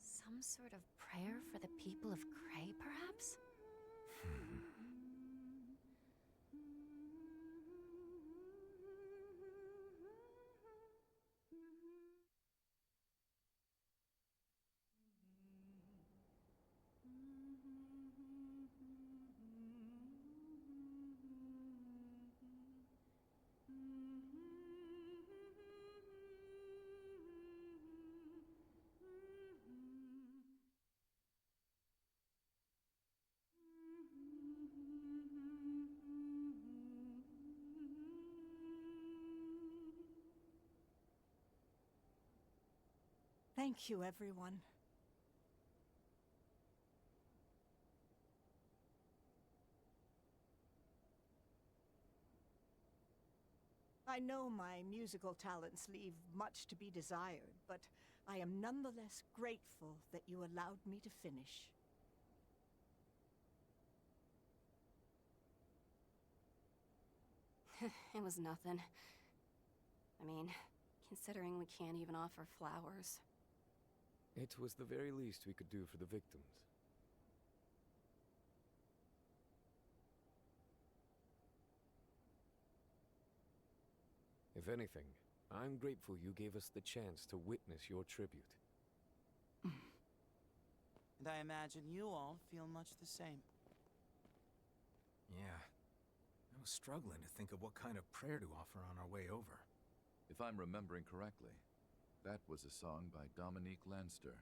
Some sort of prayer for the people of Cray, perhaps? Thank you, everyone. I know my musical talents leave much to be desired, but I am nonetheless grateful that you allowed me to finish. It was nothing. I mean, considering we can't even offer flowers. It was the very least we could do for the victims. If anything, I'm grateful you gave us the chance to witness your tribute. And I imagine you all feel much the same. Yeah. I was struggling to think of what kind of prayer to offer on our way over. If I'm remembering correctly, that was a song by Dominique Lanster,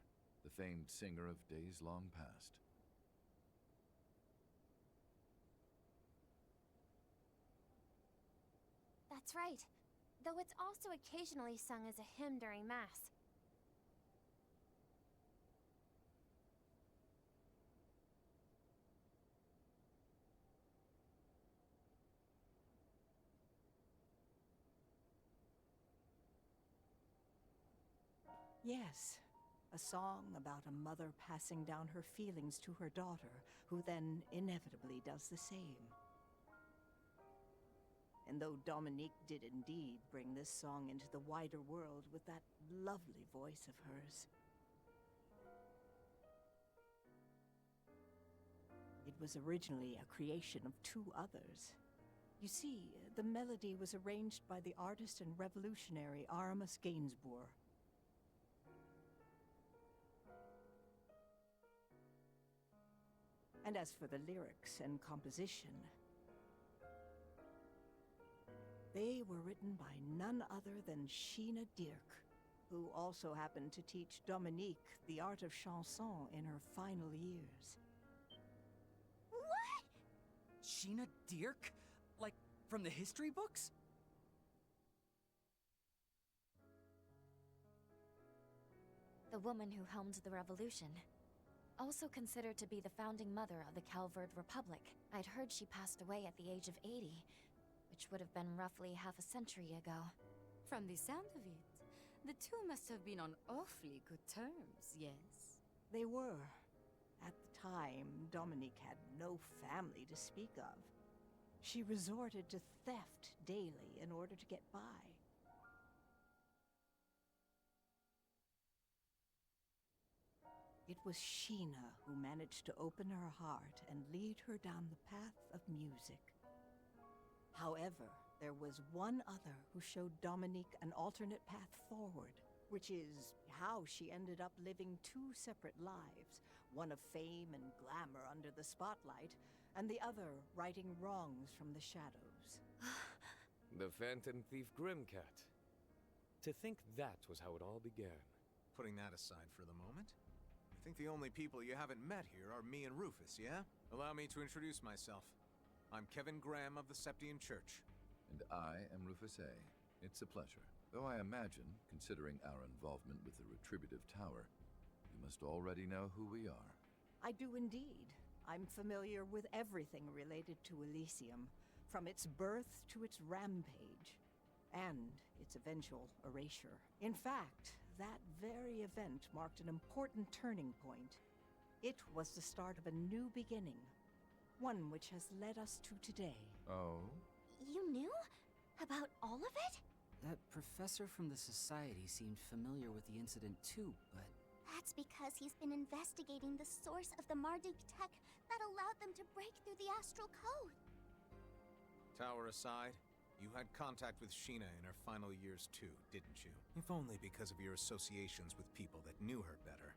the famed singer of days long past. That's right. Though it's also occasionally sung as a hymn during Mass. Yes, a song about a mother passing down her feelings to her daughter, who then inevitably does the same. And though Dominique did indeed bring this song into the wider world with that lovely voice of hers, it was originally a creation of two others. You see, the melody was arranged by the artist and revolutionary Aramis Gainsbourg. And as for the lyrics and composition, they were written by none other than Sheena Dirk, who also happened to teach Dominique the art of chanson in her final years. What? Sheena Dirk? Like, from the history books? The woman who helmed the revolution. Also considered to be the founding mother of the Calvard Republic. I'd heard she passed away at the age of 80, which would have been roughly half a century ago. From the sound of it, the two must have been on awfully good terms, yes? They were. At the time, Dominique had no family to speak of. She resorted to theft daily in order to get by. It was Sheena who managed to open her heart and lead her down the path of music. However, there was one other who showed Dominique an alternate path forward, which is how she ended up living two separate lives, one of fame and glamour under the spotlight, and the other righting wrongs from the shadows. The Phantom Thief Grimcat. To think that was how it all began. Putting that aside for the moment, I think the only people you haven't met here are me and Rufus, yeah? Allow me to introduce myself. I'm Kevin Graham of the Septian Church. And I am Rufus A. It's a pleasure. Though I imagine, considering our involvement with the Retributive Tower, you must already know who we are. I do indeed. I'm familiar with everything related to Elysium, from its birth to its rampage, and its eventual erasure. In fact, that very event marked an important turning point. It was the start of a new beginning, one which has led us to today. Oh? You knew? About all of it? That professor from the Society seemed familiar with the incident too, but... That's because he's been investigating the source of the Marduk tech that allowed them to break through the astral code. Tower aside, you had contact with Sheena in her final years too, didn't you? If only because of your associations with people that knew her better.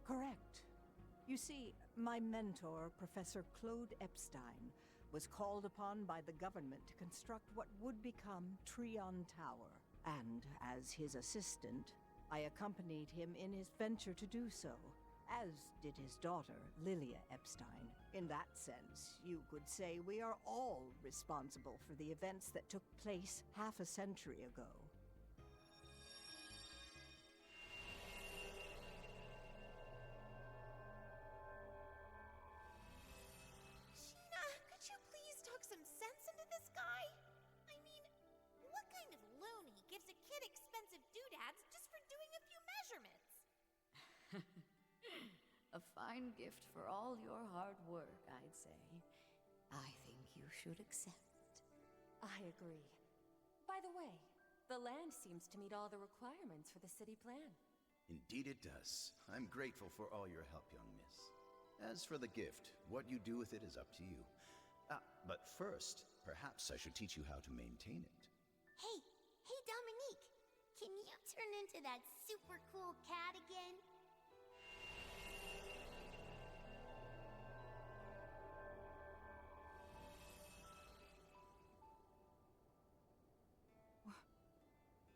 Correct. You see, my mentor, Professor Claude Epstein, was called upon by the government to construct what would become Trion Tower. And as his assistant, I accompanied him in his venture to do so, as did his daughter, Lilia Epstein. In that sense, you could say we are all responsible for the events that took place half a century ago. Sheena, could you please talk some sense into this guy? I mean, what kind of loony gives a kid expensive doodads just for doing a few measurements? A fine gift for all your hard work, I'd say. I think you should accept. I agree. By the way, the land seems to meet all the requirements for the city plan. Indeed it does. I'm grateful for all your help, young miss. As for the gift, what you do with it is up to you. But first, perhaps I should teach you how to maintain it. Hey Dominique, can you turn into that super cool cat again?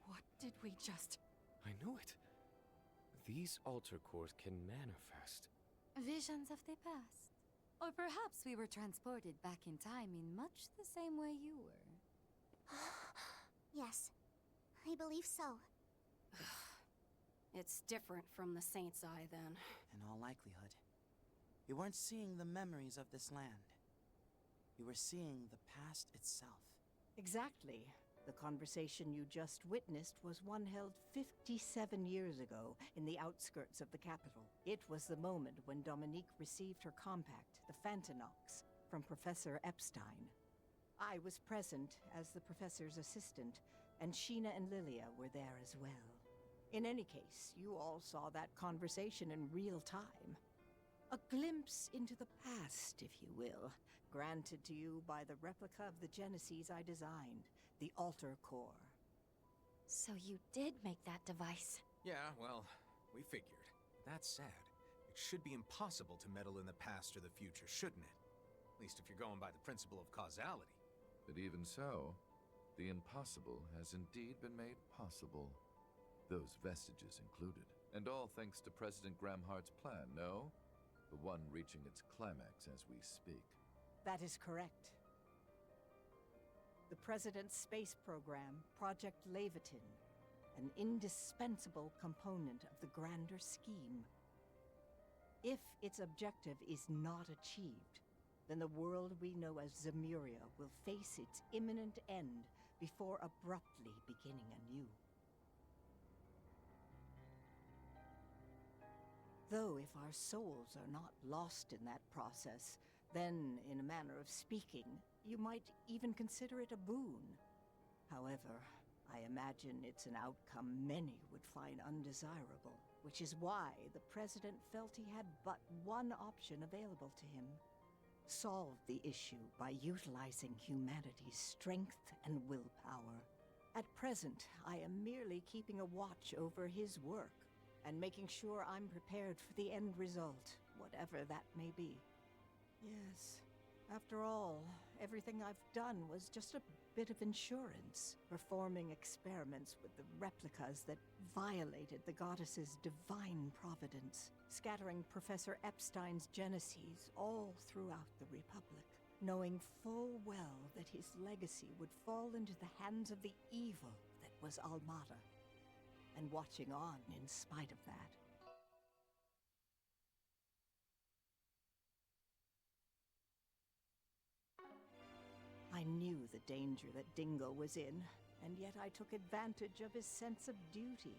What did we just... I knew it. These altar cores can manifest. Visions of the past. Or perhaps we were transported back in time in much the same way you were. Yes, I believe so. It's different from the Saint's Eye, then. In all likelihood, you weren't seeing the memories of this land. You were seeing the past itself. Exactly. The conversation you just witnessed was one held 57 years ago in the outskirts of the capital. It was the moment when Dominique received her compact, the Phantanox, from Professor Epstein. I was present as the professor's assistant, and Sheena and Lilia were there as well. In any case, you all saw that conversation in real time. A glimpse into the past, if you will, granted to you by the replica of the Genesis I designed, the altar core. So you did make that device? Yeah, well, we figured. That said, it should be impossible to meddle in the past or the future, shouldn't it? At least if you're going by the principle of causality. But even so, the impossible has indeed been made possible. Those vestiges included. And all thanks to President Gramhart's plan, no? The one reaching its climax as we speak. That is correct. The President's space program, Project Levitin, an indispensable component of the grander scheme. If its objective is not achieved, then the world we know as Zemuria will face its imminent end before abruptly beginning anew. Though if our souls are not lost in that process, then, in a manner of speaking, you might even consider it a boon. However, I imagine it's an outcome many would find undesirable, which is why the President felt he had but one option available to him. Solve the issue by utilizing humanity's strength and willpower. At present, I am merely keeping a watch over his work, and making sure I'm prepared for the end result, whatever that may be. Yes, after all, everything I've done was just a bit of insurance, performing experiments with the replicas that violated the goddess's divine providence, scattering Professor Epstein's Genesis all throughout the Republic, knowing full well that his legacy would fall into the hands of the evil that was Almada, and watching on in spite of that. I knew the danger that Dingo was in, and yet I took advantage of his sense of duty.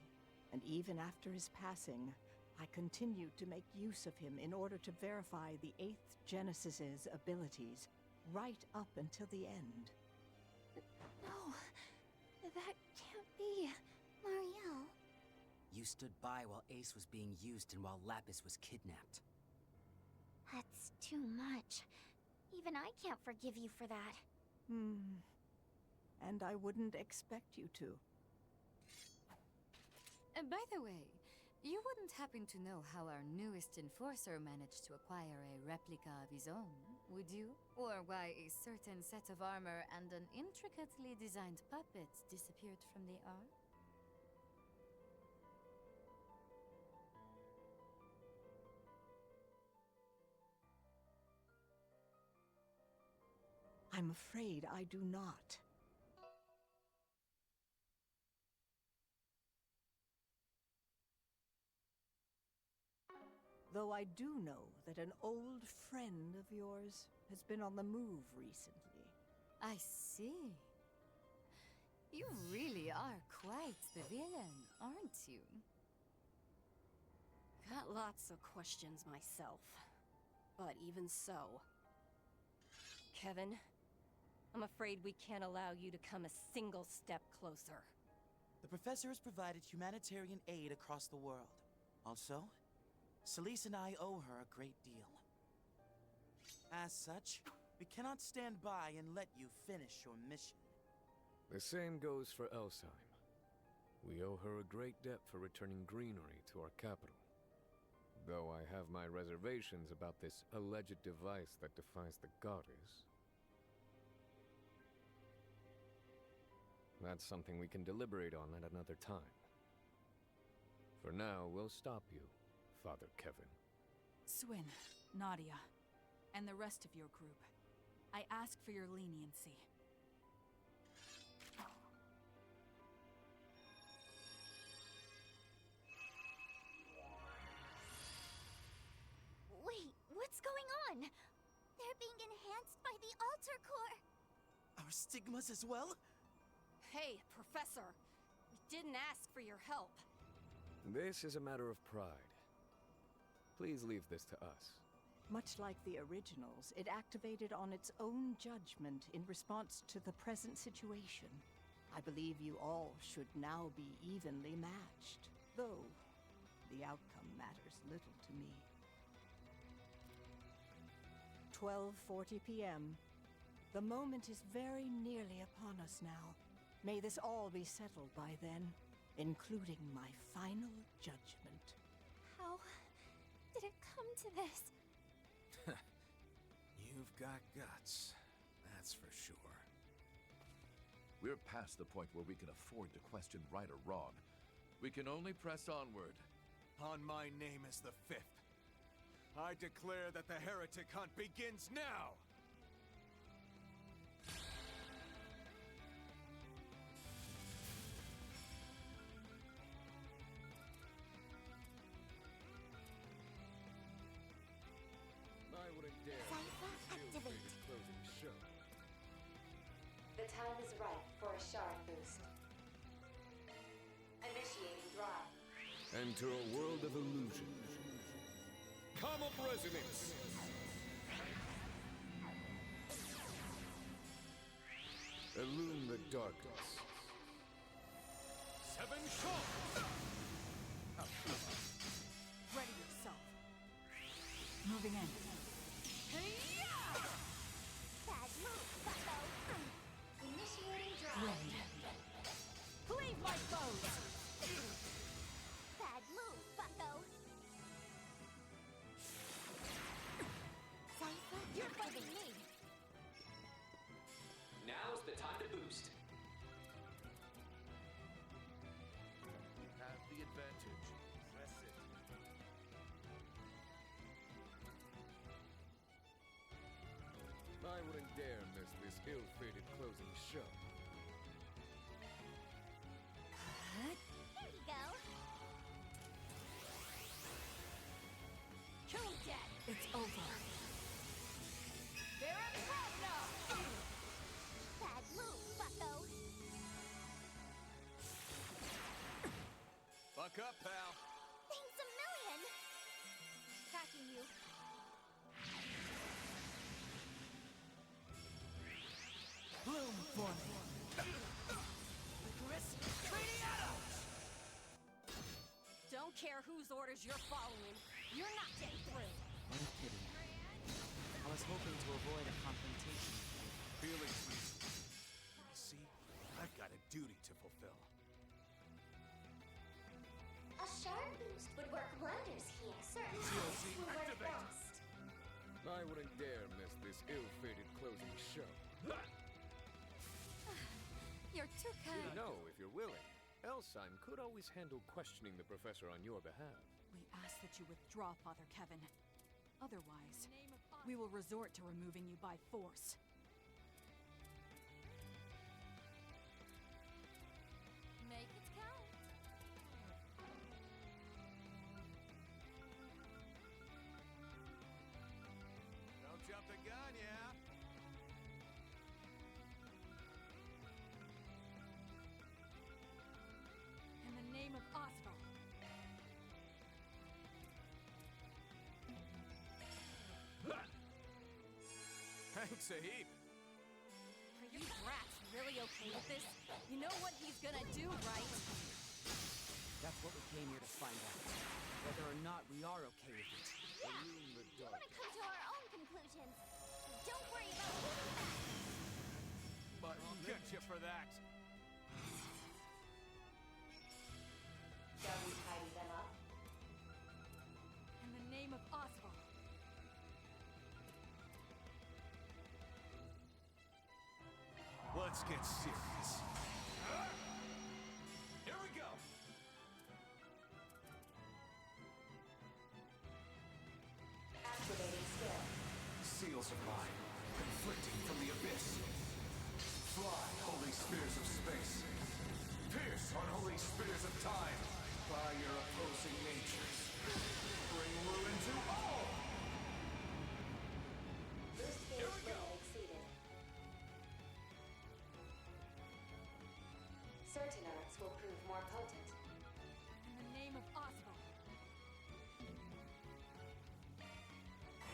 And even after his passing, I continued to make use of him in order to verify the 8th Genesis's abilities, right up until the end. No, that can't be. You stood by while Ace was being used and while Lapis was kidnapped. That's too much. Even I can't forgive you for that. And I wouldn't expect you to. By the way, you wouldn't happen to know how our newest enforcer managed to acquire a replica of his own, would you? Or why a certain set of armor and an intricately designed puppet disappeared from the ark? I'm afraid I do not. Though I do know that an old friend of yours has been on the move recently. I see. You really are quite the villain, aren't you? Got lots of questions myself. But even so... Kevin, I'm afraid we can't allow you to come a single step closer. The professor has provided humanitarian aid across the world. Also, Celise and I owe her a great deal. As such, we cannot stand by and let you finish your mission. The same goes for Elsheim. We owe her a great debt for returning greenery to our capital. Though I have my reservations about this alleged device that defies the goddess. That's something we can deliberate on at another time. For now, we'll stop you, Father Kevin. Swin, Nadia, and the rest of your group. I ask for your leniency. Wait, what's going on? They're being enhanced by the Altar Core! Our stigmas as well? Hey, Professor! We didn't ask for your help. This is a matter of pride. Please leave this to us. Much like the originals, it activated on its own judgment in response to the present situation. I believe you all should now be evenly matched, though the outcome matters little to me. 12:40 p.m. The moment is very nearly upon us now. May this all be settled by then, including my final judgment. How did it come to this? You've got guts, that's for sure. We're past the point where we can afford to question right or wrong. We can only press onward. On my name is the Fifth. I declare that the heretic hunt begins now! I wouldn't dare. Cypher, activate. Closing the show. The time is right for a shard boost. Initiating drive. Enter a world of illusion. Come of resonance! Illume the darkness. 7 shots! Ready yourself. Moving in. Bad move, bucko! Initiating drive. Ready. Cleave my foes! Bad move, bucko! Cypher, You're fighting me! Now's the time to boost. We have the advantage. Press it. I wouldn't dare miss this ill-fated closing show. there you go! Kill him dead! It's over. They're at now! Bad move, bucko! Buck up, pal! Thanks a million! Tracking you. Bloom for me! Icarus, Triniados! orders you're following. You're not getting through. What a pity. I was hoping to avoid a confrontation. Feelings, Reese. You see, I've got a duty to fulfill. A shard boost would work wonders here. Certain CLC types will work activate. best. I wouldn't dare miss this ill-fated closing show. You're too kind. You know, if you're willing, Elsheim could always handle questioning the professor on your behalf. We ask that you withdraw, Father Kevin. Otherwise, we will resort to removing you by force. Make it count. Don't jump the gun, yeah? In the name of Osval. Thanks a heap. Are you brats really okay with this? You know what he's gonna do, right? That's what we came here to find out. Whether or not we are okay with it. Yeah, we want to come to our own conclusions. Don't worry about holding back. But I'll get you for that. Shall we tidy them up? In the name of Osval. Let's get serious. Here we go. Activating skill. Seals of mine, conflicting from the abyss. Fly, holy spears of space. Pierce, unholy spears of time. By your opposing natures. Bring ruin to all! Boost Here gauge we go. limit exceeded. Certain arts will prove more potent. In the name of Osval.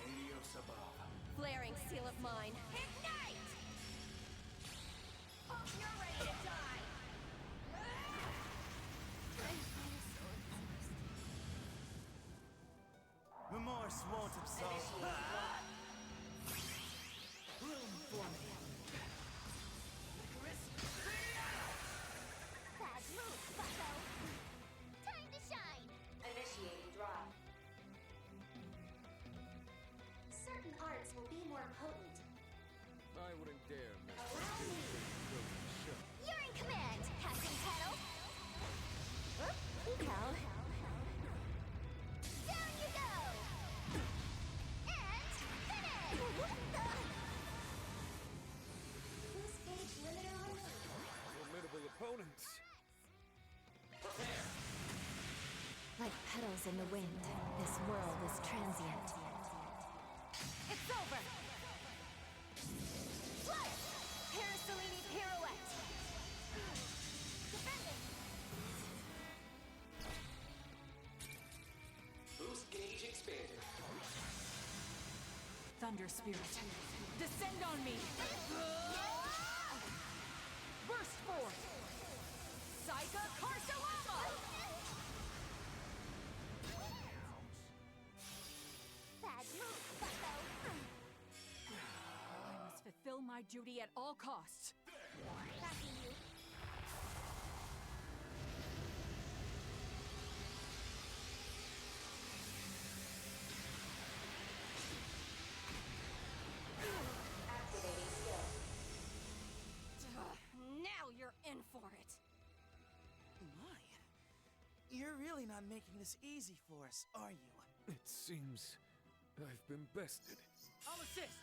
Helios above. Flaring seal of mine. Ignite! Hope you're ready to die! Remorse won't absolve. Room for me. Bad move, bucko. Time to shine. Initiating drive. Certain arts will be more potent. I wouldn't dare miss this Allow me. ill-fated closing show. You're in command, Captain Kettle. Whoop, eco. Down you go. And finish. Boost gauge limiter removed. Formidable opponents. Prepare. Like petals in the wind, this world is transient. It's over! Flight! Parasolini pirouette! Defending! Boost gauge expanded. Thunder Spirit. Descend on me! Burst forth! Psycha Karsalama! Bad move, bucko. I must fulfill my duty at all costs. Backing you. Activating skill. Now you're in for it! My. You're really not making this easy for us, are you? It seems I've been bested. I'll assist.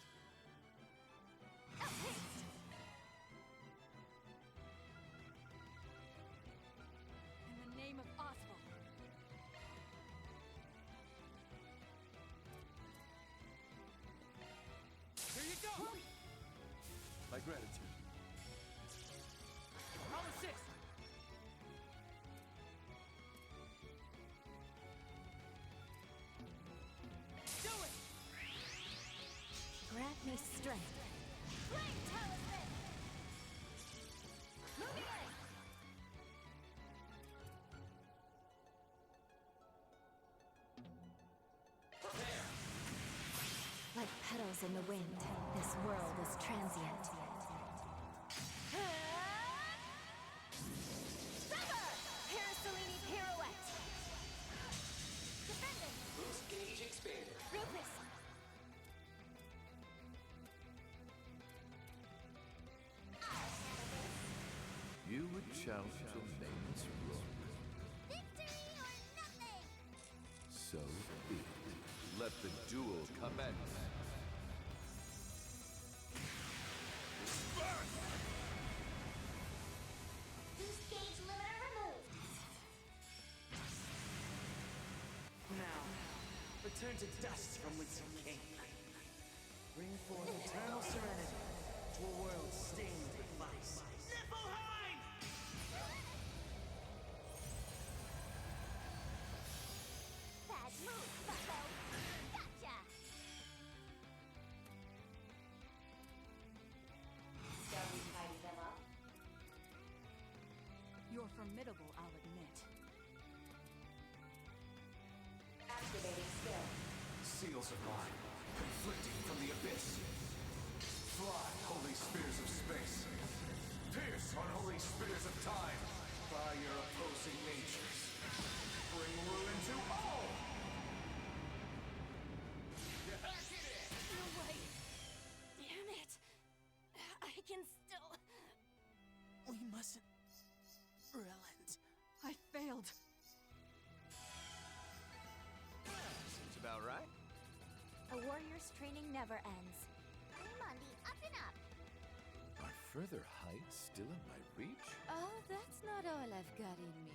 Outpaced. In the name of Osval. Here you go. My gratitude. I'll assist. Grant me strength. Flame talisman. arrows in the wind. This world is transient. Summer! Parasolini pirouette! Defending! Boost gauge expander. Rufus! You would challenge a nameless rook. Victory or nothing! So be it. Let the duel commence. Boost gauge limiter removed. Now, return to dust from whence you came. Bring forth eternal serenity to a world stained with vice. Niflheim! Bad move, bucko. Gotcha! Shall we tidy them up? You're formidable, I'll admit. Activating skill. Seals of mine, conflicting from the abyss. Fly, holy spears of space. Pierce, unholy spears of time. By your opposing natures. Bring ruin to all! No way! Damn it! I can still... We mustn't relent. I failed. Seems about right. A warrior's training never ends. Mundi, up and up! Are further heights still in my reach? Oh, that's not all I've got in me.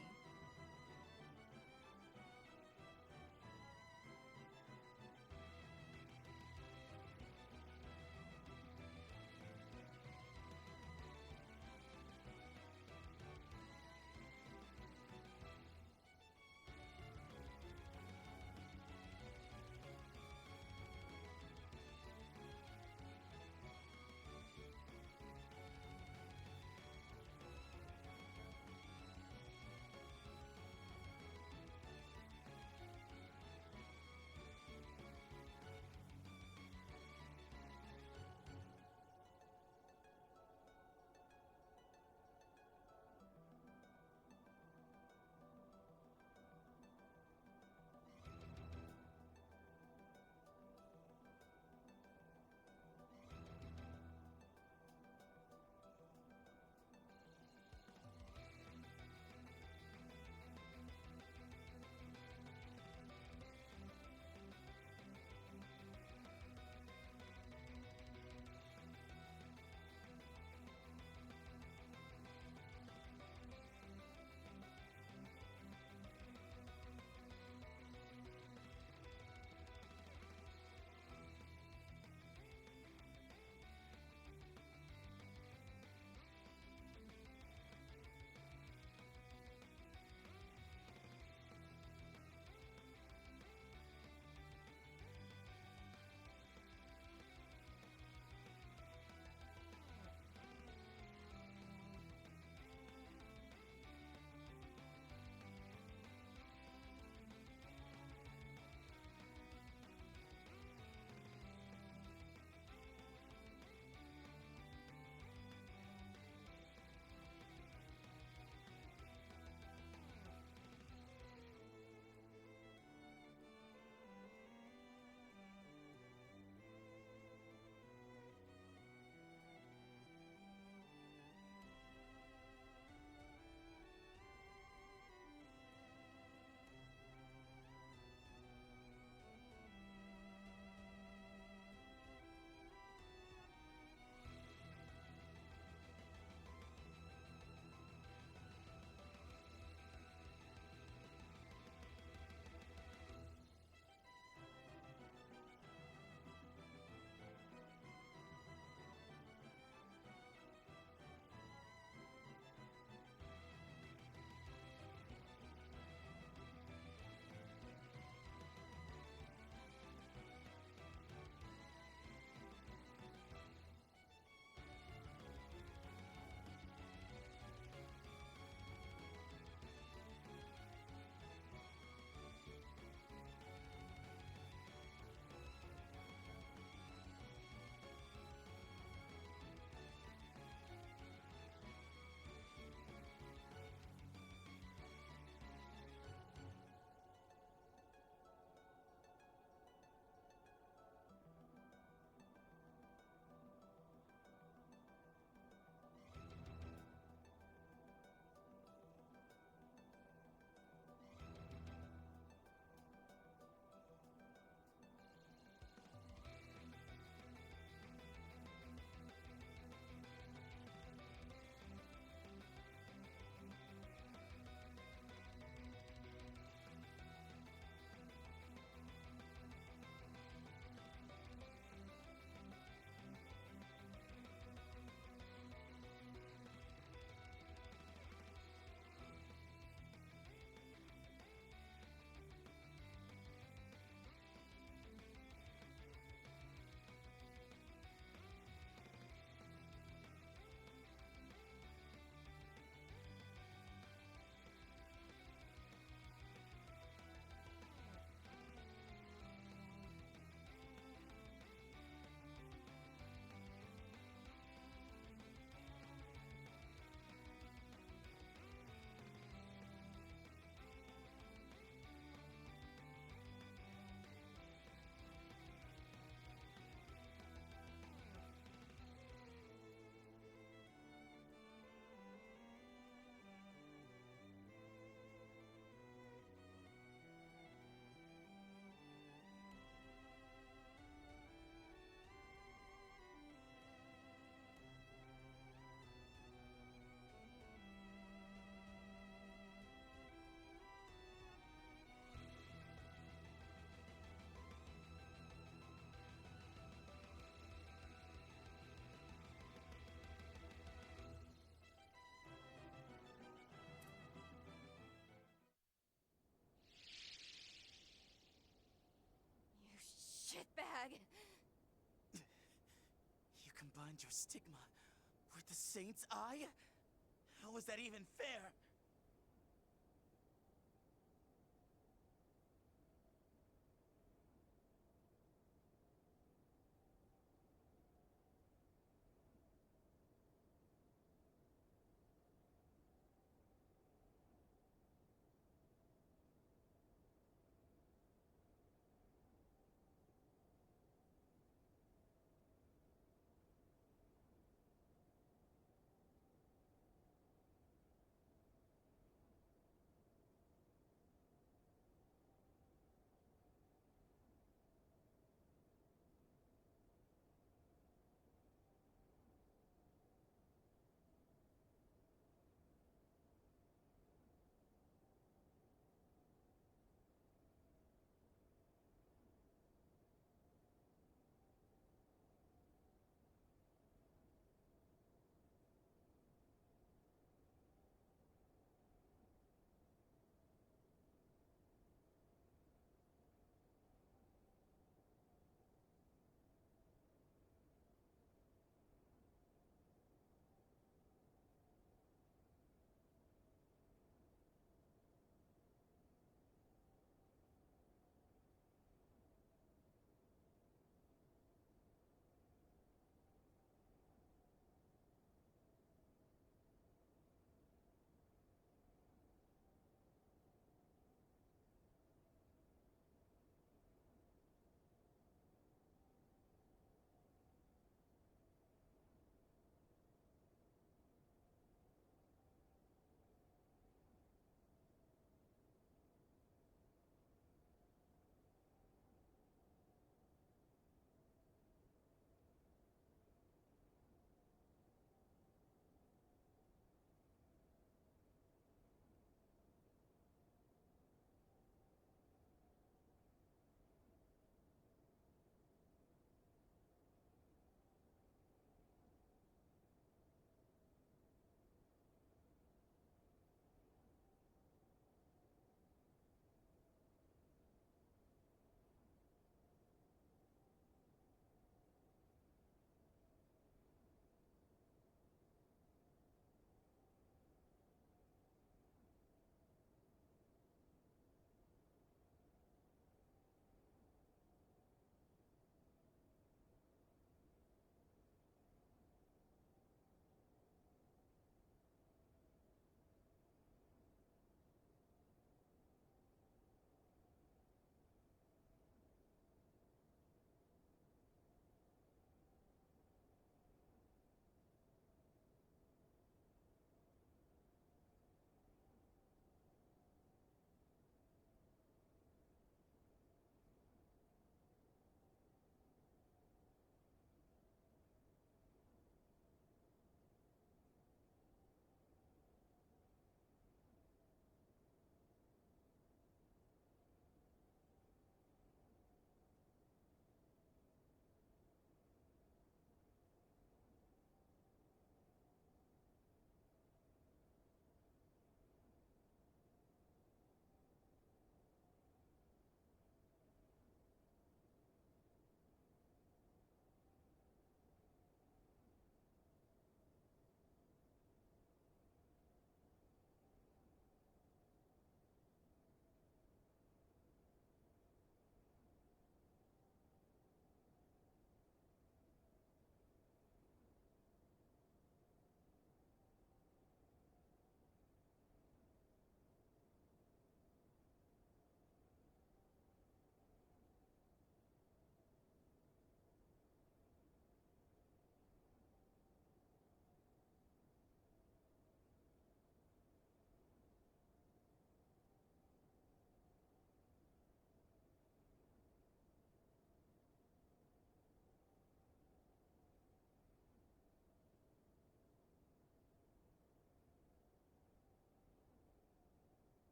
bag. You combined your stigma with the Saint's Eye? How is that even fair?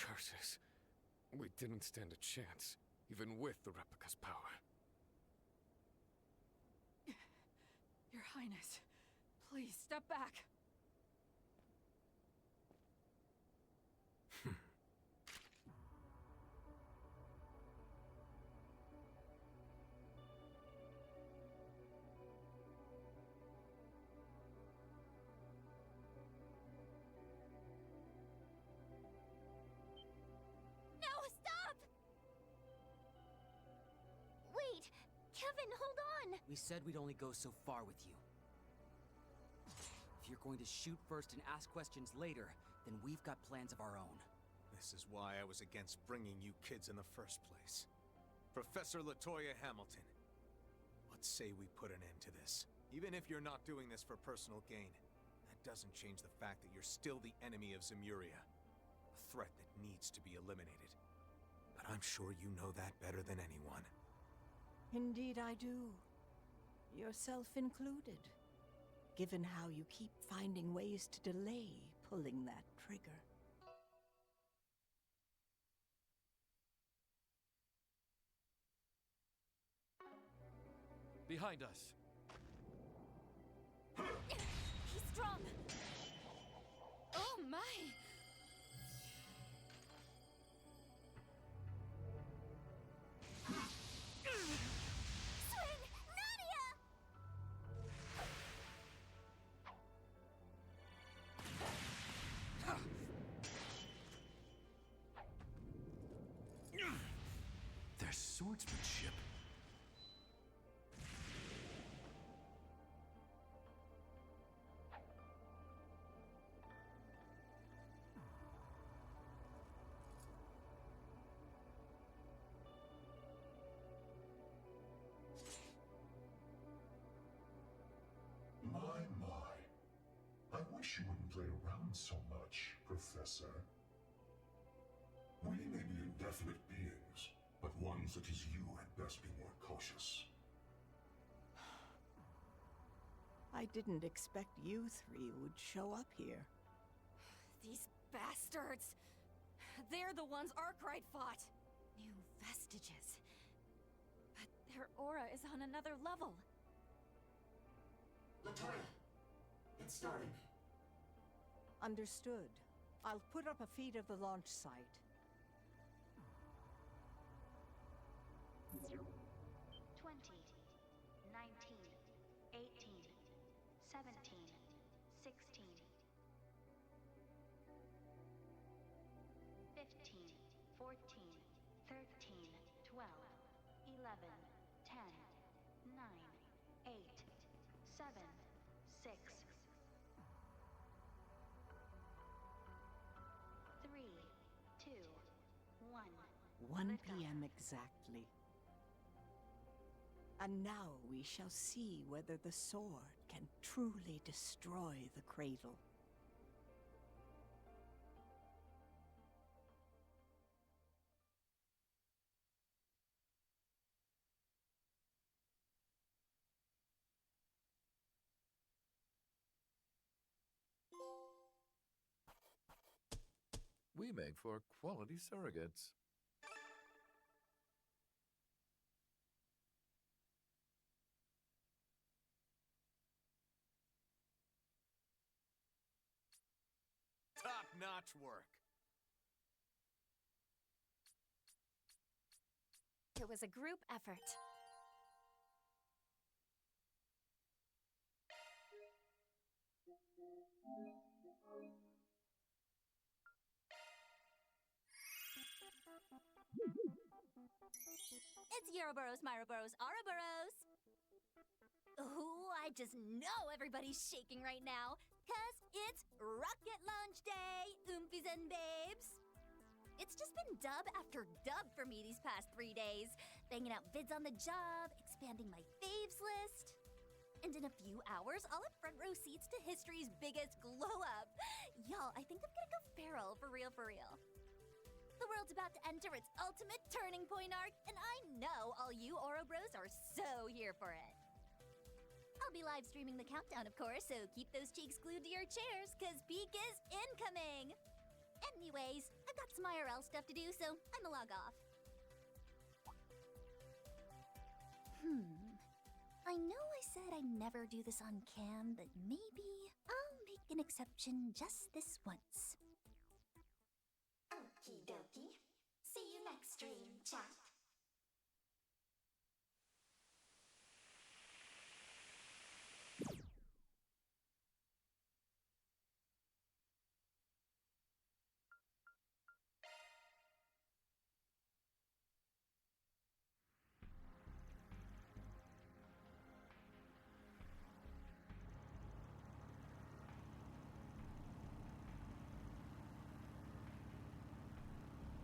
Curses. We didn't stand a chance, even with the replica's power. Your Highness, please step back. Wait! Kevin, hold on! We said we'd only go so far with you. If you're going to shoot first and ask questions later, then we've got plans of our own. This is why I was against bringing you kids in the first place. Professor LaToya Hamilton, let's say we put an end to this. Even if you're not doing this for personal gain, that doesn't change the fact that you're still the enemy of Zemuria. A threat that needs to be eliminated. But I'm sure you know that better than anyone. Indeed I do. Yourself included. Given how you keep finding ways to delay pulling that trigger. Behind us! He's strong! Oh my! Swing! Nadia! Their swordsmanship. My. I wish you wouldn't play around so much, Professor. We may be indefinite beings, but one such as you had best be more cautious. I didn't expect you three would show up here. These bastards! They're the ones Arkwright fought! New vestiges. But their aura is on another level. LaToya, it's starting. Understood. I'll put up a feed of the launch site. 20, 19, 18, 17, 16, 15, 14, 13, 12, 11, 10, 9, 8, 7, 6, 3, 2, 1. 1 p.m. exactly. And now we shall see whether the sword can truly destroy the cradle. We make for quality surrogates. Top-notch work. It was a group effort. It's Euroboros, Myroboros, Ouroboros! Ooh, I just know everybody's shaking right now, 'cause it's Rocket Launch Day, oompies and babes! It's just been dub after dub for me these past 3 days, banging out vids on the job, expanding my faves list. And in a few hours, I'll have front row seats to history's biggest glow-up. Y'all, I think I'm gonna go feral, for real, for real. The world's about to enter its ultimate turning point arc, and I know all you Ouroboros are so here for it. I'll be live streaming the countdown, of course, so keep those cheeks glued to your chairs, 'cause peak is incoming! Anyways, I've got some IRL stuff to do, so I'ma log off. I know I said I'd never do this on cam, but maybe I'll make an exception just this once. Okie dokie. See you next stream, chat.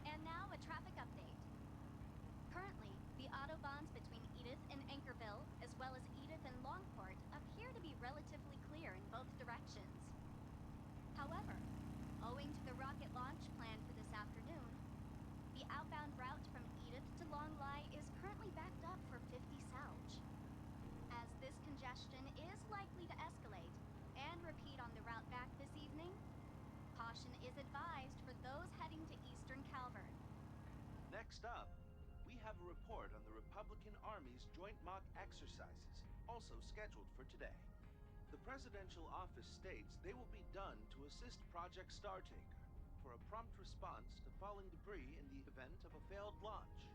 And now a traffic update. Currently, the autobahns between Edith and Anchorville, as well as Edith and Longport, appear to be relatively clear in both directions. However, owing to the rocket launch planned for this afternoon, the outbound route from Edith to Longlie is currently backed up for 50 Salge. As this congestion is likely to escalate and repeat on the route back this evening, caution is advised for those heading to Eastern Calvert. Next up, we have a report on the Republican Army's joint mock exercises, also scheduled for today. The presidential office states they will be done to assist Project Startaker for a prompt response to falling debris in the event of a failed launch.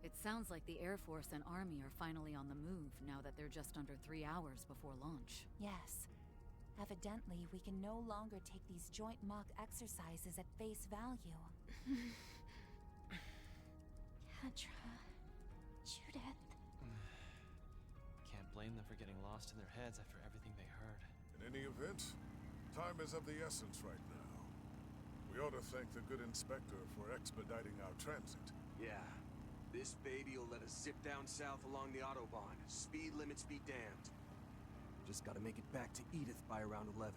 It sounds like the Air Force and Army are finally on the move now that they're just under 3 hours before launch. Yes. Evidently, we can no longer take these joint mock exercises at face value. Kedra... Judith... Can't blame them for getting lost in their heads after everything they heard. In any event, time is of the essence right now. We ought to thank the good inspector for expediting our transit. Yeah. This baby will let us zip down south along the Autobahn. Speed limits be damned. Just gotta make it back to Edith by around 11.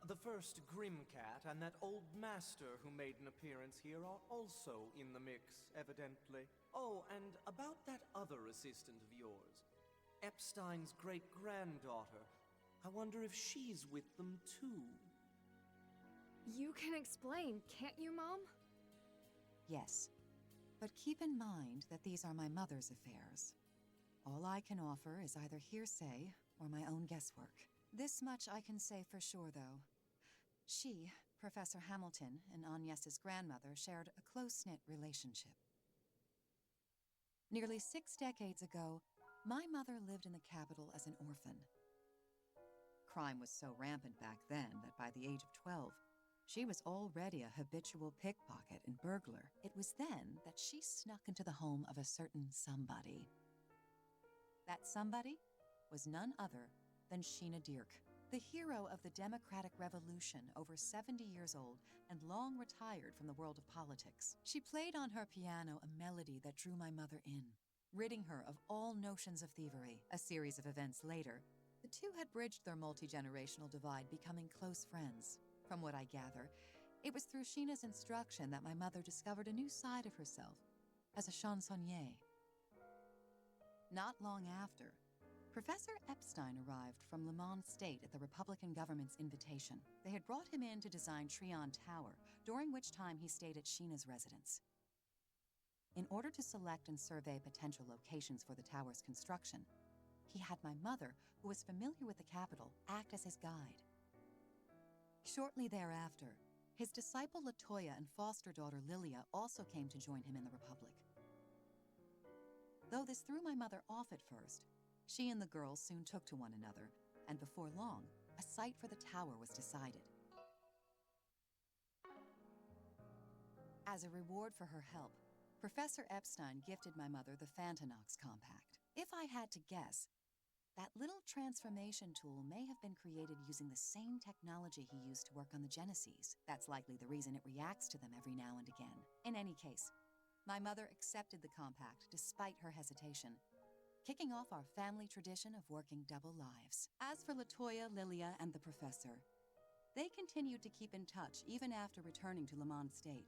The first Grimcat and that old master who made an appearance here are also in the mix, evidently. Oh, and about that other assistant of yours, Epstein's great-granddaughter. I wonder if she's with them too. You can explain, can't you, Mom? Yes, but keep in mind that these are my mother's affairs. All I can offer is either hearsay or my own guesswork. This much I can say for sure, though. She, Professor Hamilton, and Agnes's grandmother shared a close-knit relationship. Nearly 6 decades ago, my mother lived in the capital as an orphan. Crime was so rampant back then that by the age of 12, she was already a habitual pickpocket and burglar. It was then that she snuck into the home of a certain somebody. That somebody was none other than Sheena Dirk, the hero of the Democratic Revolution, over 70 years old and long retired from the world of politics. She played on her piano a melody that drew my mother in, ridding her of all notions of thievery. A series of events later, the two had bridged their multi-generational divide, becoming close friends. From what I gather, it was through Sheena's instruction that my mother discovered a new side of herself as a chansonnier. Not long after, Professor Epstein arrived from Le Mans State at the Republican government's invitation. They had brought him in to design Trion Tower, during which time he stayed at Sheena's residence. In order to select and survey potential locations for the tower's construction, he had my mother, who was familiar with the capital, act as his guide. Shortly thereafter, his disciple Latoya and foster daughter Lilia also came to join him in the Republic. Though this threw my mother off at first, she and the girls soon took to one another, and before long, a site for the tower was decided. As a reward for her help, Professor Epstein gifted my mother the Fantanox Compact. If I had to guess, that little transformation tool may have been created using the same technology he used to work on the Genesees. That's likely the reason it reacts to them every now and again. In any case, my mother accepted the compact despite her hesitation, kicking off our family tradition of working double lives. As for Latoya, Lilia, and the professor, they continued to keep in touch even after returning to Le Mans State.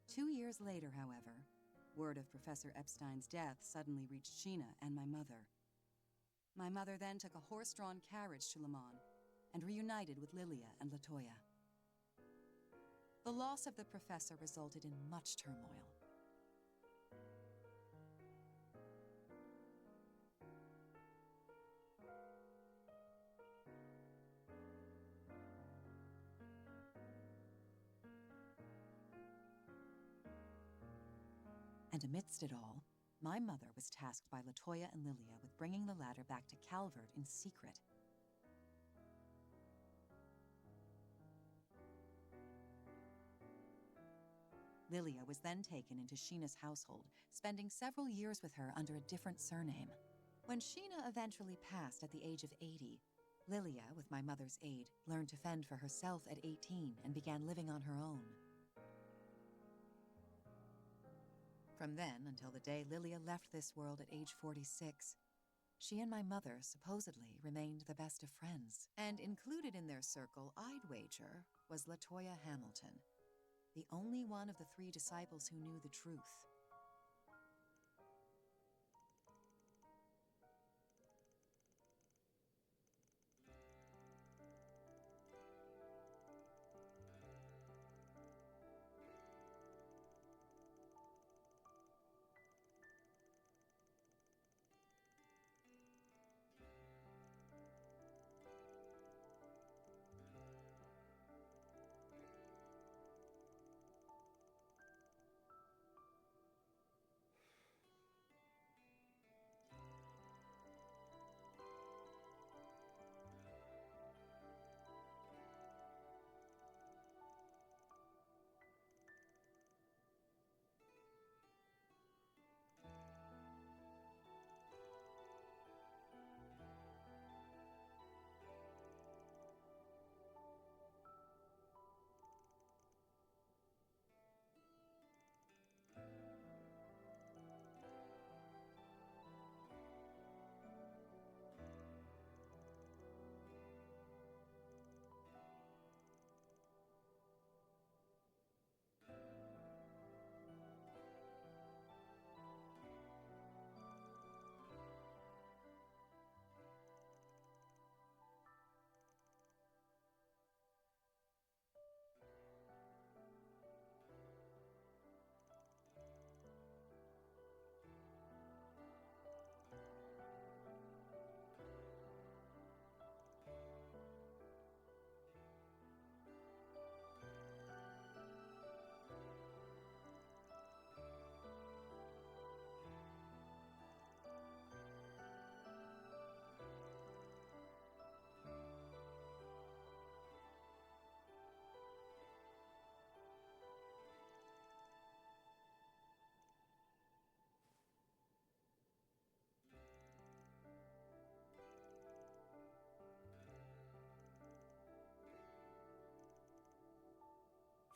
2 years later, however, word of Professor Epstein's death suddenly reached Sheena and my mother. My mother then took a horse-drawn carriage to Le Mans and reunited with Lilia and Latoya. The loss of the professor resulted in much turmoil. And amidst it all, my mother was tasked by Latoya and Lilia with bringing the ladder back to Calvert in secret. Lilia was then taken into Sheena's household, spending several years with her under a different surname. When Sheena eventually passed at the age of 80, Lilia, with my mother's aid, learned to fend for herself at 18 and began living on her own. From then until the day Lilia left this world at age 46, she and my mother supposedly remained the best of friends. And included in their circle, I'd wager, was Latoya Hamilton, the only one of the 3 disciples who knew the truth.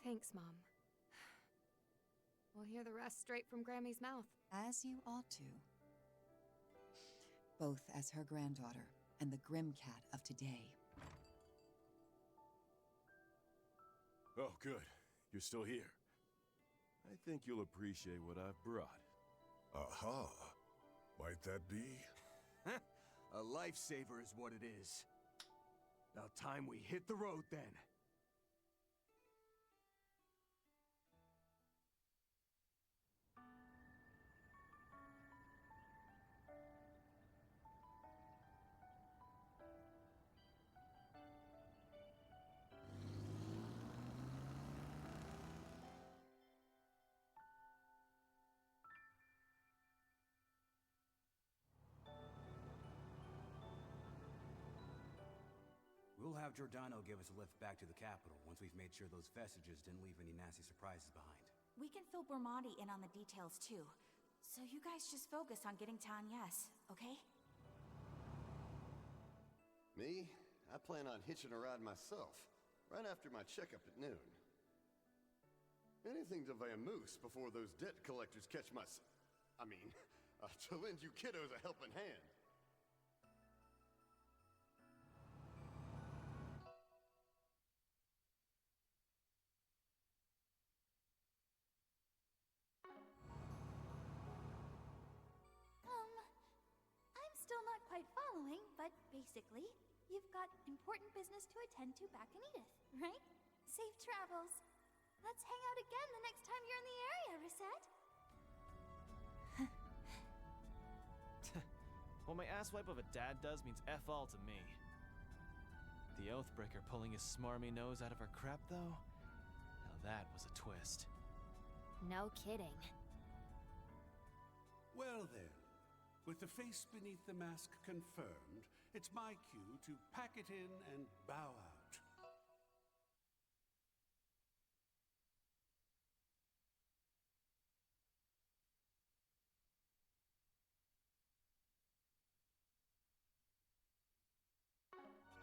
Thanks, Mom. We'll hear the rest straight from Grammy's mouth. As you ought to. Both as her granddaughter and the Grim Cat of today. Oh, good. You're still here. I think you'll appreciate what I've brought. Aha! Might that be? A lifesaver is what it is. About time we hit the road then. We'll have Giordano give us a lift back to the capital once we've made sure those vestiges didn't leave any nasty surprises behind. We can fill Bermonti in on the details too. So you guys just focus on getting to Agnes, okay? Me? I plan on hitching a ride myself, right after my checkup at noon. Anything to vamoose before those debt collectors catch my to lend you kiddos a helping hand. I'm still not quite following, but basically, you've got important business to attend to back in Edith, right? Safe travels. Let's hang out again the next time you're in the area, Reset. What my asswipe of a dad does means F all to me. The Oathbreaker pulling his smarmy nose out of our crap, though? Now that was a twist. No kidding. Well then, with the face beneath the mask confirmed, it's my cue to pack it in and bow out.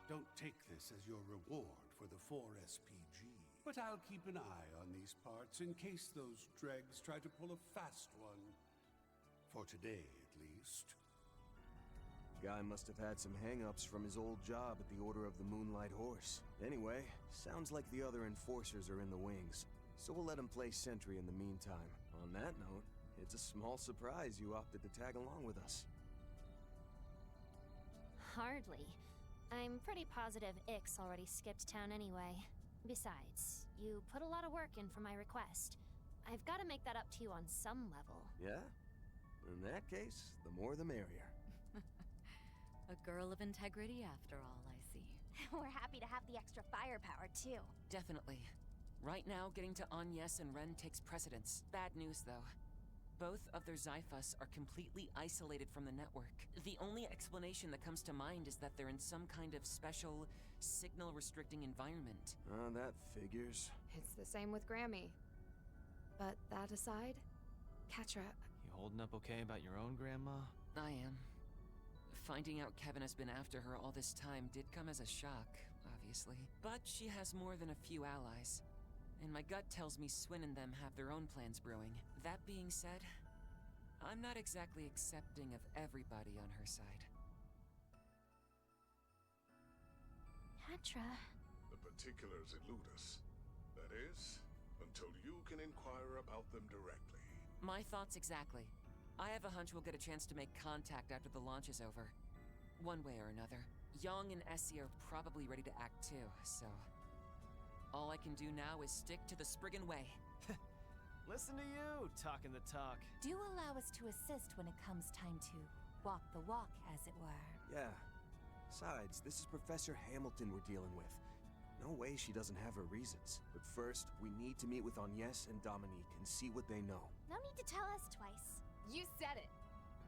Don't take this as your reward for the 4 SPG, but I'll keep an eye on these parts in case those dregs try to pull a fast one. For today, at least. Guy must have had some hang-ups from his old job at the Order of the Moonlight Horse. Anyway, sounds like the other enforcers are in the wings, so we'll let him play sentry in the meantime. On that note, it's a small surprise you opted to tag along with us. Hardly. I'm pretty positive Ix already skipped town anyway. Besides, you put a lot of work in for my request. I've got to make that up to you on some level. Yeah? In that case, the more the merrier. A girl of integrity after all, I see. We're happy to have the extra firepower, too. Definitely. Right now, getting to Agnes and Ren takes precedence. Bad news, though. Both of their Zyphus are completely isolated from the network. The only explanation that comes to mind is that they're in some kind of special, signal-restricting environment. That figures. It's the same with Grammy. But that aside, Catra... You holding up okay about your own grandma? I am. Finding out Kevin has been after her all this time did come as a shock, obviously. But she has more than a few allies. And my gut tells me Swin and them have their own plans brewing. That being said, I'm not exactly accepting of everybody on her side. Catra... The particulars elude us. That is, until you can inquire about them directly. My thoughts exactly. I have a hunch we'll get a chance to make contact after the launch is over. One way or another. Young and Essie are probably ready to act too, so... all I can do now is stick to the Spriggan way. Listen to you, talking the talk. Do allow us to assist when it comes time to walk the walk, as it were. Yeah. Besides, this is Professor Hamilton we're dealing with. No way she doesn't have her reasons. But first, we need to meet with Agnes and Dominique and see what they know. No need to tell us twice. You said it.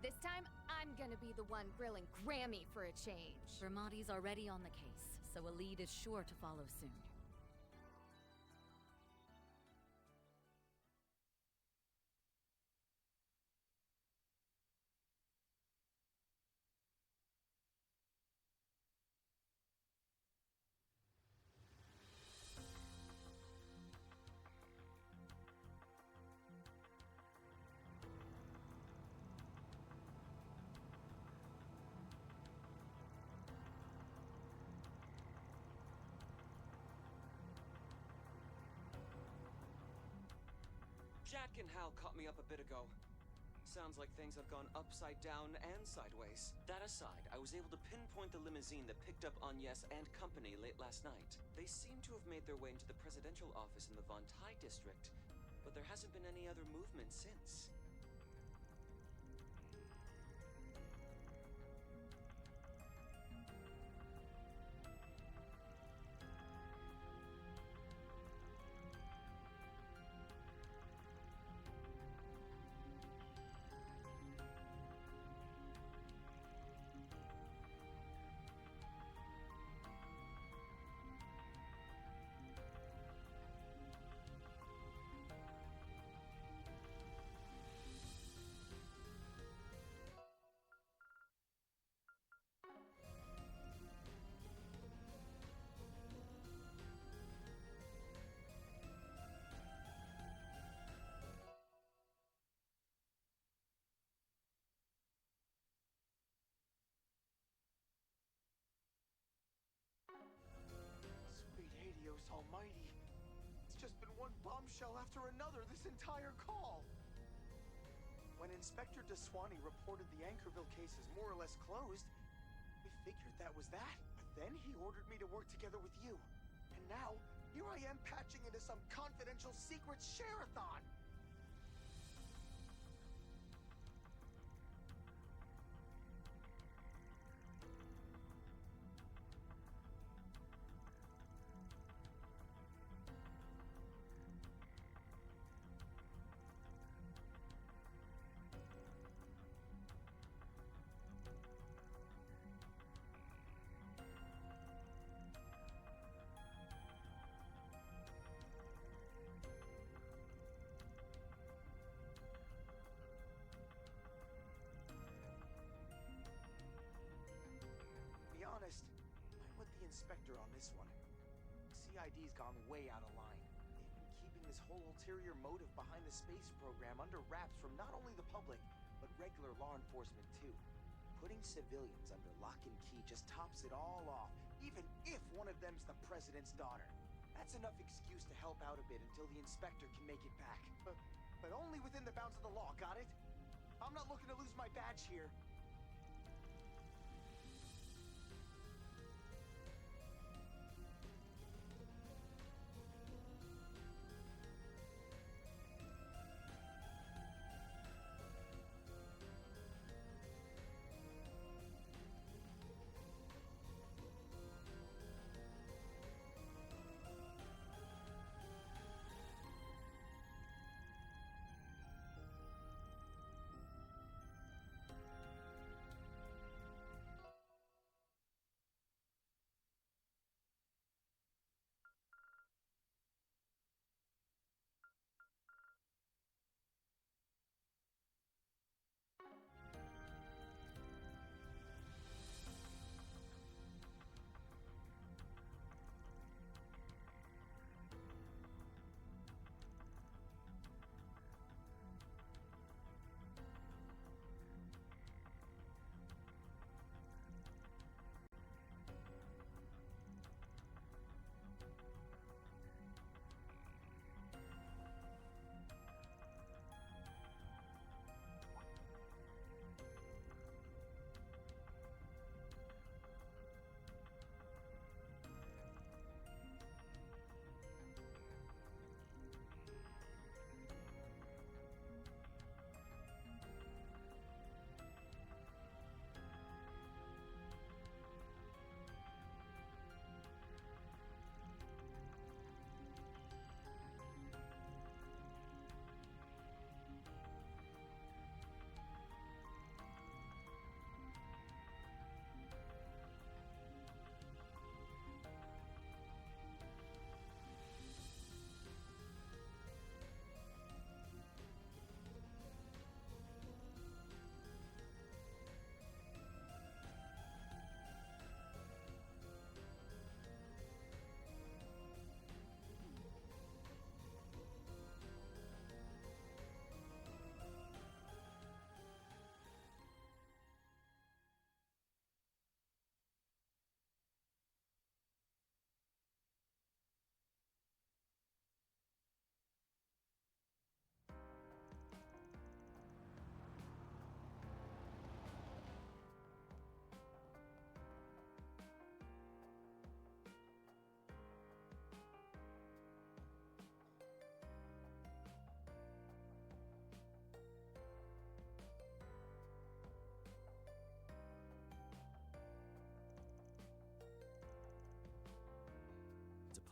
This time, I'm gonna be the one grilling Grammy for a change. Bermonti's already on the case, so a lead is sure to follow soon. Jack and Hal caught me up a bit ago. Sounds like things have gone upside down and sideways. That aside, I was able to pinpoint the limousine that picked up Agnes and company late last night. They seem to have made their way into the presidential office in the Von Tai district, but there hasn't been any other movement since. Sweet Helios almighty. It's just been one bombshell after another this entire call. When Inspector DeSwanee reported the Anchorville case as more or less closed, we figured that was that. But then he ordered me to work together with you. And now, here I am patching into some confidential secret share-a-thon. Be honest, I'm with the inspector on this one. CID's gone way out of line. They've been keeping this whole ulterior motive behind the space program under wraps from not only the public, but regular law enforcement too. Putting civilians under lock and key just tops it all off, even if one of them's the president's daughter. That's enough excuse to help out a bit until the inspector can make it back. But only within the bounds of the law, got it? I'm not looking to lose my badge here.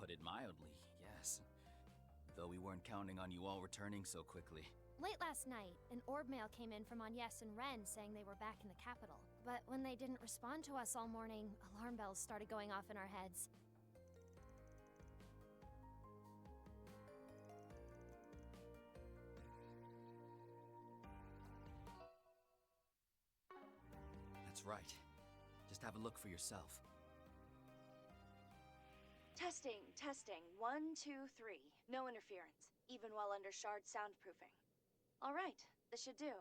put it mildly, yes. Though we weren't counting on you all returning so quickly. Late last night, an orb mail came in from Agnes and Ren saying they were back in the capital. But when they didn't respond to us all morning, alarm bells started going off in our heads. That's right. Just have a look for yourself. Testing, testing. 1, 2, 3. No interference, even while under shard soundproofing. All right, this should do.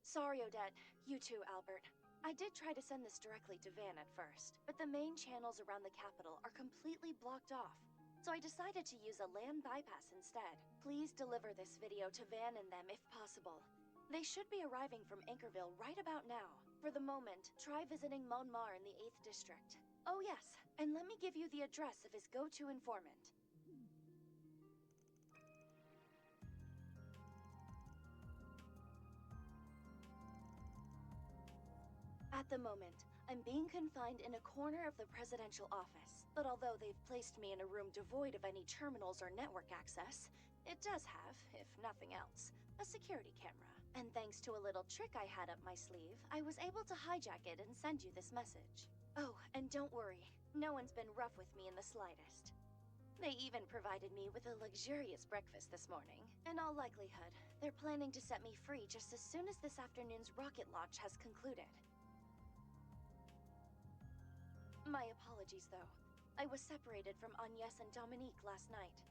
Sorry, Odette. You too, Albert. I did try to send this directly to Van at first, but the main channels around the capital are completely blocked off. So I decided to use a land bypass instead. Please deliver this video to Van and them if possible. They should be arriving from Anchorville right about now. For the moment, try visiting Monmar in the 8th District. Oh yes, and let me give you the address of his go-to informant. At the moment, I'm being confined in a corner of the presidential office. But although they've placed me in a room devoid of any terminals or network access, it does have, if nothing else, a security camera. And thanks to a little trick I had up my sleeve, I was able to hijack it and send you this message. Oh, and don't worry, no one's been rough with me in the slightest. They even provided me with a luxurious breakfast this morning. In all likelihood, they're planning to set me free just as soon as this afternoon's rocket launch has concluded. My apologies, though. I was separated from Agnes and Dominique last night.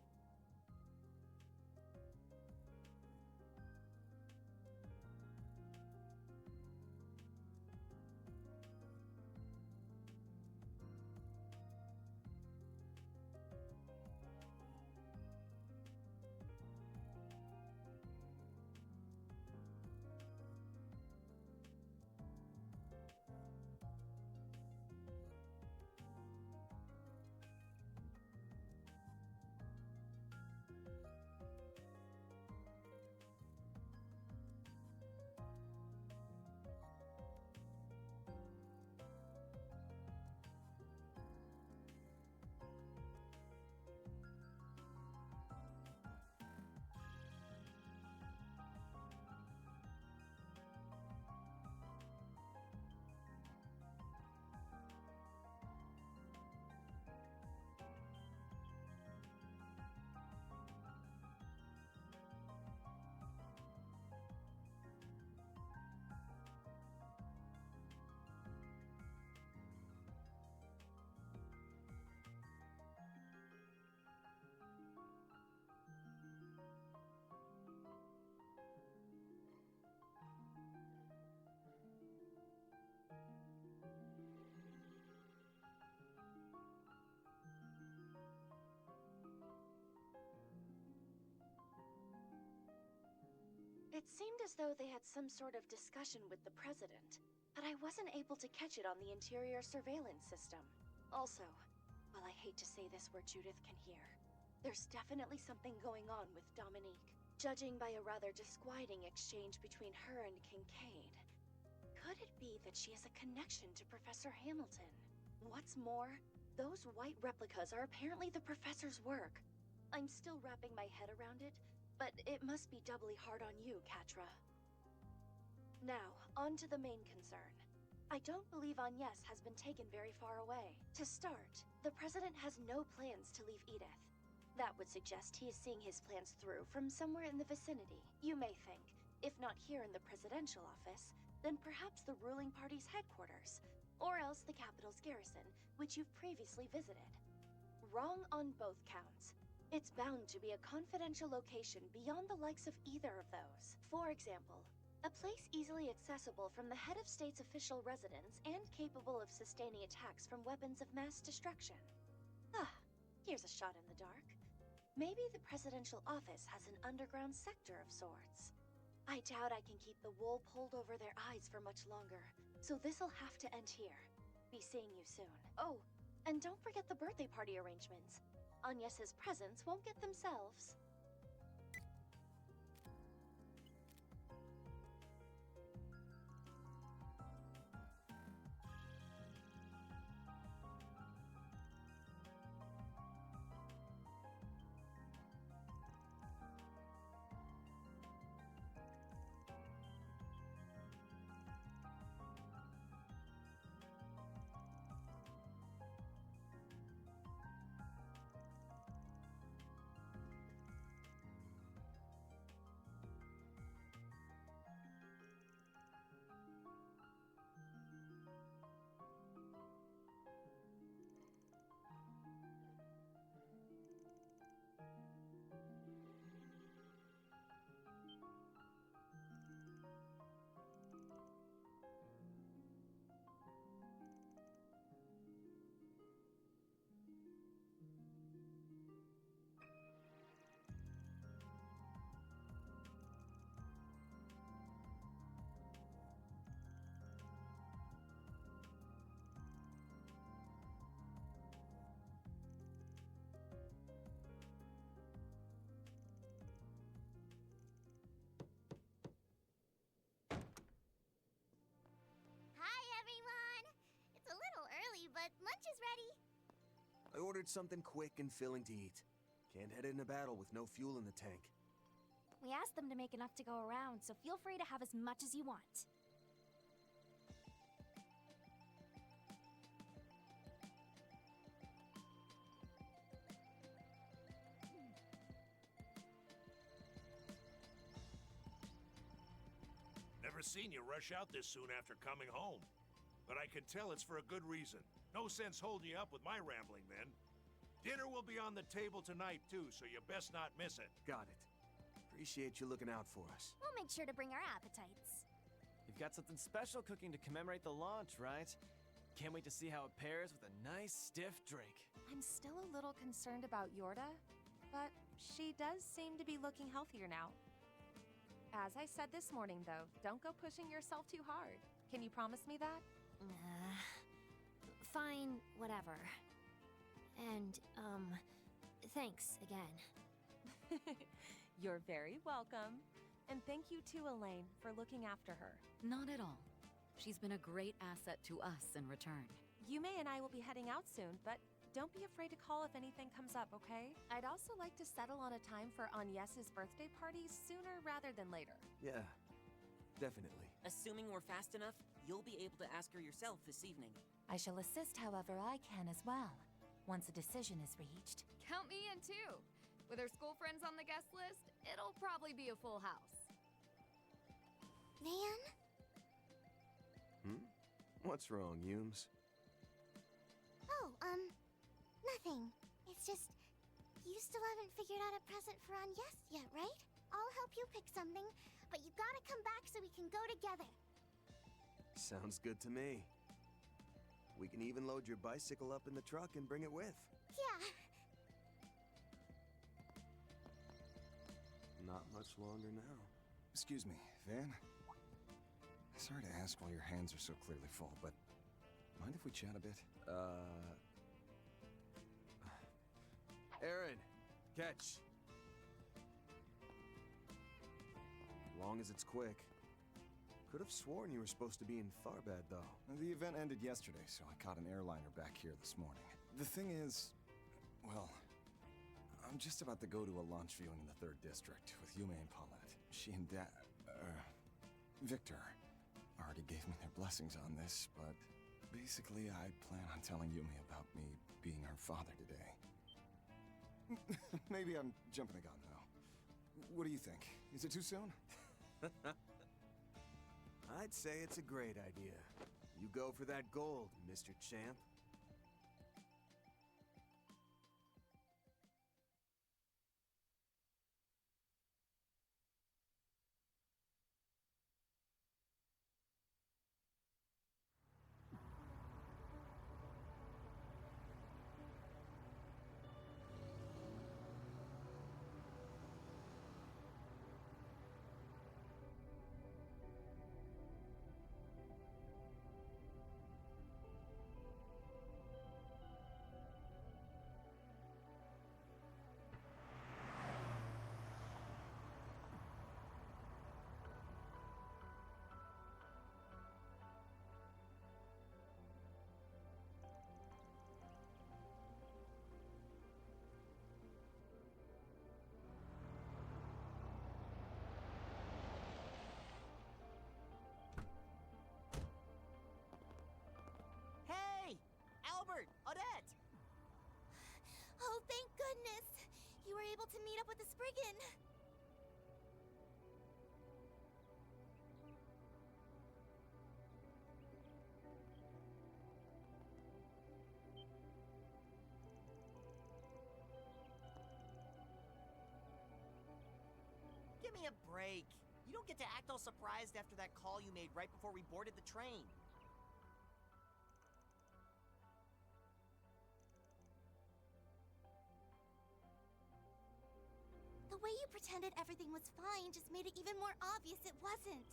It seemed as though they had some sort of discussion with the president, but I wasn't able to catch it on the interior surveillance system. Also, while I hate to say this where Judith can hear, there's definitely something going on with Dominique. Judging by a rather disquieting exchange between her and Kincaid, could it be that she has a connection to Professor Hamilton? What's more, those white replicas are apparently the professor's work. I'm still wrapping my head around it, but it must be doubly hard on you, Catra. Now, on to the main concern. I don't believe Agnes has been taken very far away. To start, the president has no plans to leave Edith. That would suggest he is seeing his plans through from somewhere in the vicinity. You may think, if not here in the presidential office, then perhaps the ruling party's headquarters, or else the capital's garrison, which you've previously visited. Wrong on both counts. It's bound to be a confidential location beyond the likes of either of those. For example, a place easily accessible from the head of state's official residence and capable of sustaining attacks from weapons of mass destruction. Ah, here's a shot in the dark. Maybe the presidential office has an underground sector of sorts. I doubt I can keep the wool pulled over their eyes for much longer, so this'll have to end here. Be seeing you soon. Oh, and don't forget the birthday party arrangements. Agnes's presents won't get themselves. I ordered something quick and filling to eat. Can't head into battle with no fuel in the tank. We asked them to make enough to go around, so feel free to have as much as you want. Never seen you rush out this soon after coming home. But I can tell it's for a good reason. No sense holding you up with my rambling then. Dinner will be on the table tonight too, so you best not miss it. Got it. Appreciate you looking out for us. We'll make sure to bring our appetites. You've got something special cooking to commemorate the launch, right? Can't wait to see how it pairs with a nice, stiff drink. I'm still a little concerned about Yorda, but she does seem to be looking healthier now. As I said this morning, though, don't go pushing yourself too hard. Can you promise me that? Fine, whatever. And, thanks again. You're very welcome. And thank you to Elaine for looking after her. Not at all. She's been a great asset to us in return. Yume and I will be heading out soon, but don't be afraid to call if anything comes up, okay? I'd also like to settle on a time for Agnes's birthday party sooner rather than later. Yeah, definitely. Assuming we're fast enough, you'll be able to ask her yourself this evening. I shall assist however I can as well, once a decision is reached. Count me in too. With her school friends on the guest list, it'll probably be a full house. Van? What's wrong, Yumes? Oh, nothing. It's just, you still haven't figured out a present for Agnes yet, right? I'll help you pick something, but you gotta come back so we can go together. Sounds good to me. We can even load your bicycle up in the truck and bring it with. Yeah. Not much longer now. Excuse me, Van? Sorry to ask while your hands are so clearly full, but mind if we chat a bit? Aaron, catch. Long as it's quick. Could have sworn you were supposed to be in Farbad, though. The event ended yesterday, so I caught an airliner back here this morning. The thing is, well, I'm just about to go to a launch viewing in the 3rd District with Yume and Paulette. She and Victor already gave me their blessings on this, but basically I plan on telling Yume about me being her father today. Maybe I'm jumping the gun, though. What do you think? Is it too soon? I'd say it's a great idea. You go for that gold, Mr. Champ. Odette! Oh, thank goodness! You were able to meet up with the Spriggan! Give me a break. You don't get to act all surprised after that call you made right before we boarded the train. The way you pretended everything was fine just made it even more obvious it wasn't.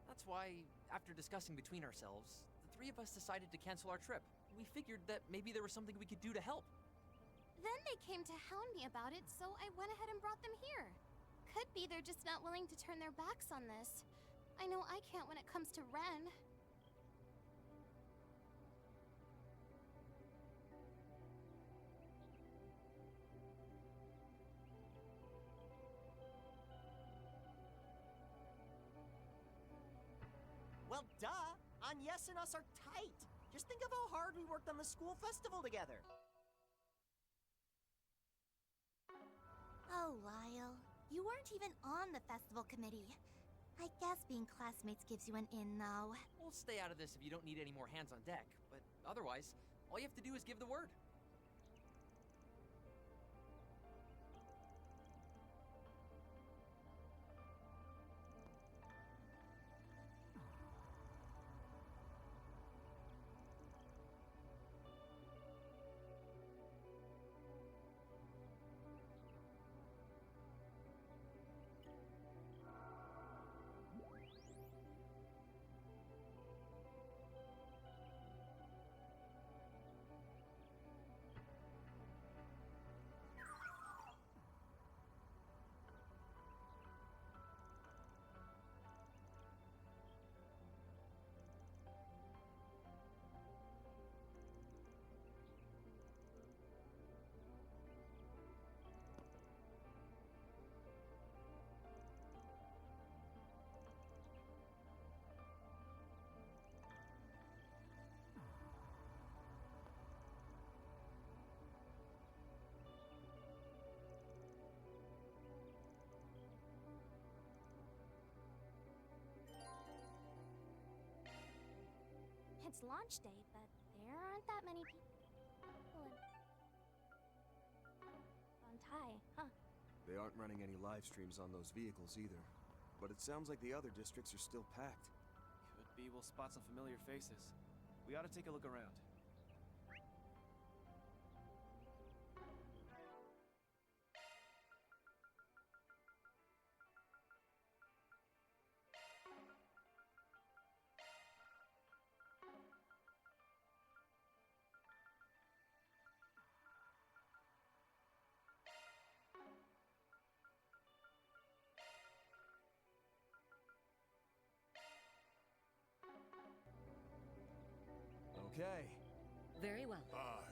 That's why, after discussing between ourselves, the 3 of us decided to cancel our trip. We figured that maybe there was something we could do to help. Then they came to hound me about it, so I went ahead and brought them here. Could be they're just not willing to turn their backs on this. I know I can't when it comes to Ren. Agnes and us are tight. Just think of how hard we worked on the school festival together. Oh, Lyle. You weren't even on the festival committee. I guess being classmates gives you an in, though. We'll stay out of this if you don't need any more hands on deck, but otherwise, all you have to do is give the word. It's launch day, but there aren't that many people on Tai, huh? They aren't running any live streams on those vehicles either. But it sounds like the other districts are still packed. Could be we'll spot some familiar faces. We ought to take a look around. Okay. Very well. Aye.